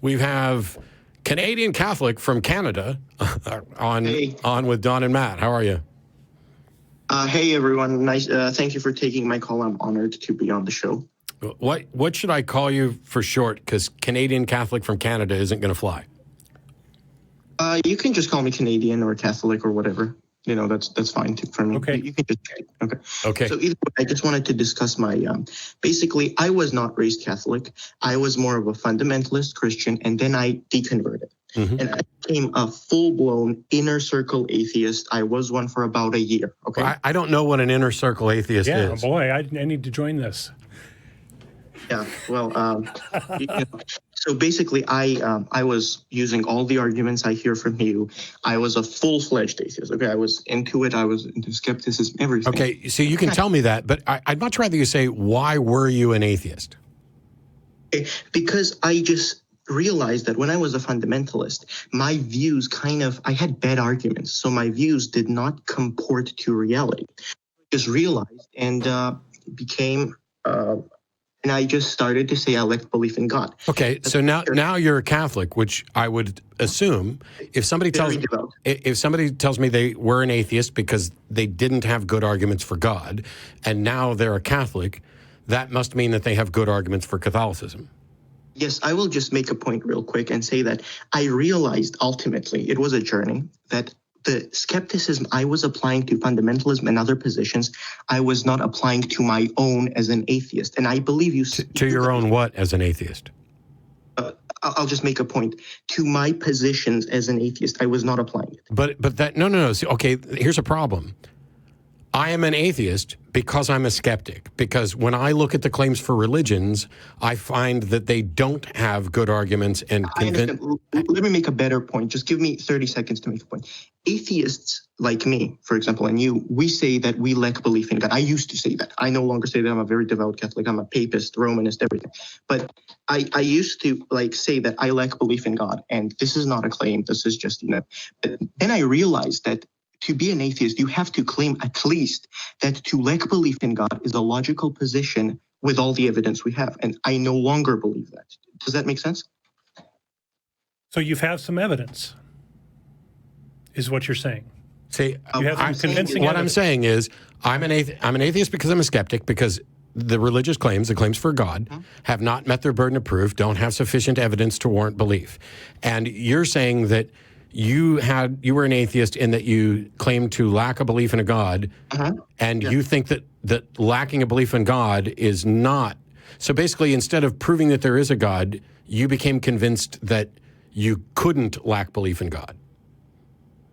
We have Canadian Catholic from Canada on with Don and Matt. How are you? Hey, everyone. Nice. Thank you for taking my call. I'm honored to be on the show. What should I call you for short? Because Canadian Catholic from Canada isn't going to fly. You can just call me Canadian or Catholic or whatever. You know, that's fine too for me. Okay. You can just Okay. So either way, I just wanted to discuss my basically, I was not raised Catholic. I was more of a fundamentalist Christian, and then I deconverted. Mm-hmm. And I became a full-blown inner circle atheist. I was one for about a year. Okay. Well, I don't know what an inner circle atheist is. Yeah, boy, I need to join this. Yeah, well, so basically, I was using all the arguments I hear from you. I was a full-fledged atheist. Okay, I was into it. I was into skepticism, everything. Okay, so you can tell me that, but I'd much rather you say, why were you an atheist? Because I just realized that when I was a fundamentalist, my views I had bad arguments. So my views did not comport to reality. I just realized and became... And I just started to say I lacked belief in God. Okay, so now you're a Catholic, which I would assume if somebody tells me they were an atheist because they didn't have good arguments for God, and now they're a Catholic, that must mean that they have good arguments for Catholicism. Yes, I will just make a point real quick and say that I realized ultimately it was a journey that the skepticism I was applying to fundamentalism and other positions, I was not applying to my own as an atheist. And I believe you... To your own what as an atheist? I'll just make a point. To my positions as an atheist, I was not applying it. But that... No. See, okay, here's a problem. I am an atheist because I'm a skeptic. Because when I look at the claims for religions, I find that they don't have good arguments and convince... Let me make a better point. Just give me 30 seconds to make a point. Atheists like me, for example, and you, we say that we lack belief in God. I used to say that. I no longer say that. I'm a very devout Catholic. I'm a papist, Romanist, everything. But I used to say that I lack belief in God. And this is not a claim. This is just, But then I realized that to be an atheist, you have to claim at least that to lack belief in God is a logical position with all the evidence we have. And I no longer believe that. Does that make sense? So you have some evidence, is what you're saying. See, you have some convincing what evidence. I'm saying is I'm an atheist because I'm a skeptic, because the religious claims, the claims for God, have not met their burden of proof, don't have sufficient evidence to warrant belief. And you're saying that you were an atheist in that you claimed to lack a belief in a God, and you think that lacking a belief in God is not. So basically, instead of proving that there is a God, you became convinced that you couldn't lack belief in God.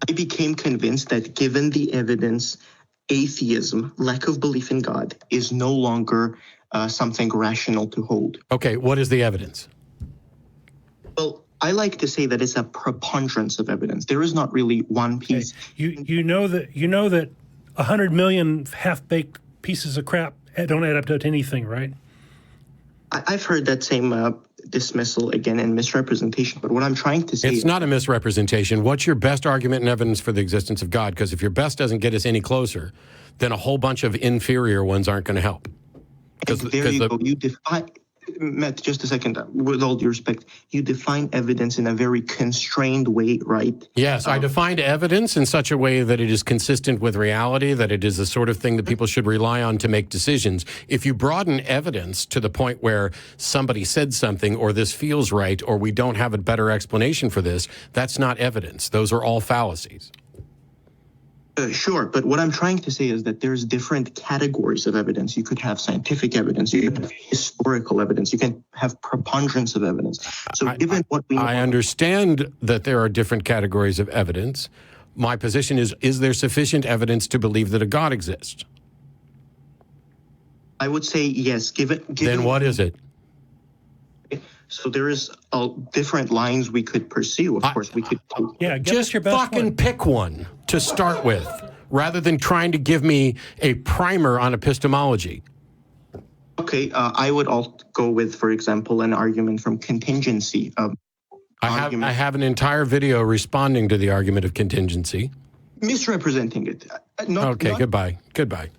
I became convinced that given the evidence, atheism, lack of belief in God, is no longer something rational to hold. Okay, what is the evidence? Well, I like to say that it's a preponderance of evidence. There is not really one piece. Okay. You know that 100 million half-baked pieces of crap don't add up to anything, right? I've heard that same dismissal again and misrepresentation. But what I'm trying to say, it's not a misrepresentation. What's your best argument and evidence for the existence of God? Because if your best doesn't get us any closer, then a whole bunch of inferior ones aren't going to help. There you go. You define. Matt, just a second. With all due respect, you define evidence in a very constrained way, right? Yes, I defined evidence in such a way that it is consistent with reality, that it is the sort of thing that people should rely on to make decisions. If you broaden evidence to the point where somebody said something, or this feels right, or we don't have a better explanation for this, that's not evidence. Those are all fallacies. Sure, but what I'm trying to say is that there's different categories of evidence. You could have scientific evidence, you can have historical evidence, you can have preponderance of evidence. So given what we know, I understand that there are different categories of evidence. My position is there sufficient evidence to believe that a God exists? I would say yes. Given then what is it? So there is different lines we could pursue. Of course, we could. Yeah, just fucking pick one to start with, rather than trying to give me a primer on epistemology. Okay, I would go with, for example, an argument from contingency. I have an entire video responding to the argument of contingency. Misrepresenting it. Okay, goodbye. Goodbye.